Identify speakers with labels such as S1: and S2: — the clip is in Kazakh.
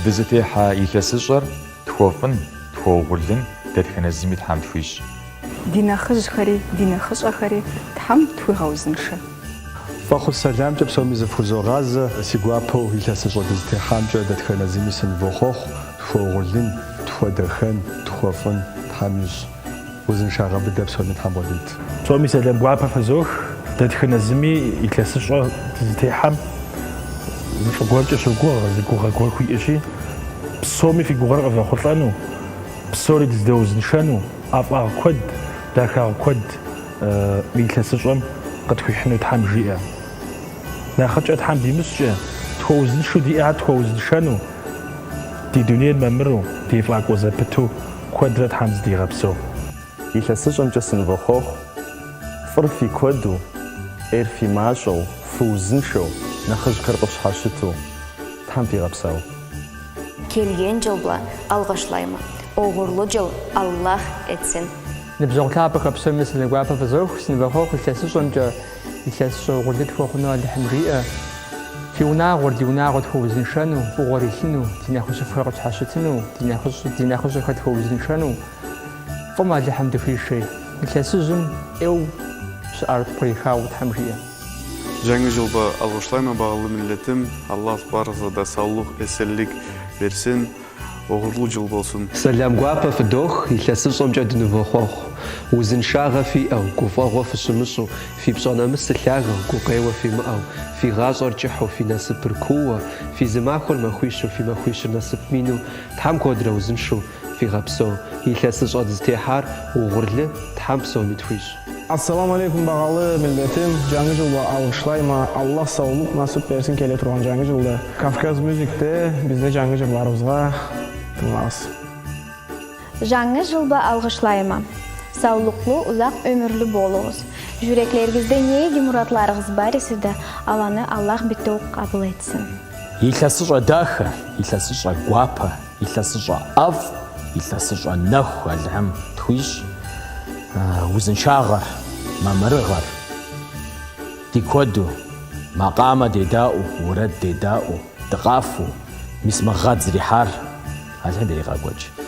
S1: дызытехьа илъэсыщӏэр тхуэфӏын, тхуэугъулын дэтхэнэ зыми Тхьэм тхуищӏ.
S2: Ди нэхъыжьхэри, ди нэхъыщӏэхэри Тхьэм тхуигъэузыншэ.
S3: Фӏэхъу сэламкӏэ псоми зыфхузогъазэ, си гуапэу илъэсыщӏэ дызытехьамкӏэ дэтхэнэ зыми сынывохъуэхъу, тхуэугъулын, тхуэдэхэн, тхуэфӏын Тхьэм ищӏ. Узыншагъэ быдэ псоми Тхьэм къодыт.
S4: Псоми сэлам гуапэ фызох, дэтхэнэ зыми илъэсыщӏэ дызытехьэм зыфӏыгуэркӏэ щогугъ, зыгугъэ гуэр хуиӏэщи, псоми фи гугъэр къывэхъулӏэну, псори дыздэузыншэну, ӏэфӏагъ куэд, дахагъ куэд илъэсыщӏэм къытхуихьыну Тхьэм жиӏэ. Нэхъыкӏэ Тхьэм димыщӏкӏэ, тхуэузыншэу диӏэ тхуэузыншэну, ди дунейр мэмыру, ди фӏакӏуэ зэпыту куэдрэ Тхьэм здигъэпсэу.
S5: Илъэсыщӏэмкӏэ сынывохъуэхъу, фӏыр фи куэду, ӏейр фи мащӏэу, фыузыншэу, нэхъыжьхэр къыфщхьэщыту Тхьэм фигъэпсэу.
S6: Келген жылбла алғышлайма, оғырлы жыл Аллах етсін.
S7: Ныбжьэгъу псоми сэлэгуапэ фызох, сынывохъуэхъу илъэсыщӏэмкӏэ, илъэсыщӏэ угъурлы тхуэхъуну Алыхьым жиӏэ. Фи унагъуэр, ди унагъуэ тхуэузыншэну, фӏыгъуэр илъыну, ди нэхъыжьыфэр къытщхьэщытыну, ди нэхъыжьыхэр тхуэузыншэну, фӏым Алыхьым дыхуишей. Илъэсыжьым ӏейуэ щыӏэр пкърихауэ Тхьэм жиӏэ.
S8: Жаңы жылба алғышлайма бағалы миллетім, Аллах барысыда саулық, эселлик берсін, оғырлы жыл болсын.
S9: Сэлам гуапэ фыдох, илъэсыщӏэмкӏэ дынывохъуэхъу. Узыншагъэ фиӏэу, гуфӏэгъуэ фыщымыщӏу, фи пщӏэнэмыс лъагэу, гукъеуэ фимыӏэу, фи гъащӏэр кӏыхьу, фи насыпыр куууэ, фи зы махуэр махуищу, фи махуищыр насып мину, Тхьэм куэдрэ узыншэу фигъэпсэу. Илъэсыщӏэ дызытехьар угъурлы Тхьэм псоми тхуищӏ.
S10: Ассаламу алейкум бағалы миллетім. Жаңы жылда алғышлайма. Аллах саулық насып берсін келе тұрған жаңы жылда. Кавказ мюзикте бізде жаңы жылдарымызға тыңлаңыз.
S11: Жаңы жылда алғышлайма. Саулықлы, ұзақ өмірлі болуыз. Жүрекlerіңізде неге мұратларыңыз бар есе, аланы Аллах бітті қабыл етсін.
S12: Илъэсыщӏэ дахэ, илъэсыщӏэ гуапэ, илъэсыщӏэ ӏэфӏ, илъэсыщӏэ нэху Алыхьым тхуищӏ. Узыншагъэр, мамырыгъэр, ди куэду, макъамэ дедаӏуэу, уэрэд дедаӏуэу, дыкъафэу, мис мы гъэдз зрихьар Алыхьым деригъэкӏуэкӏ.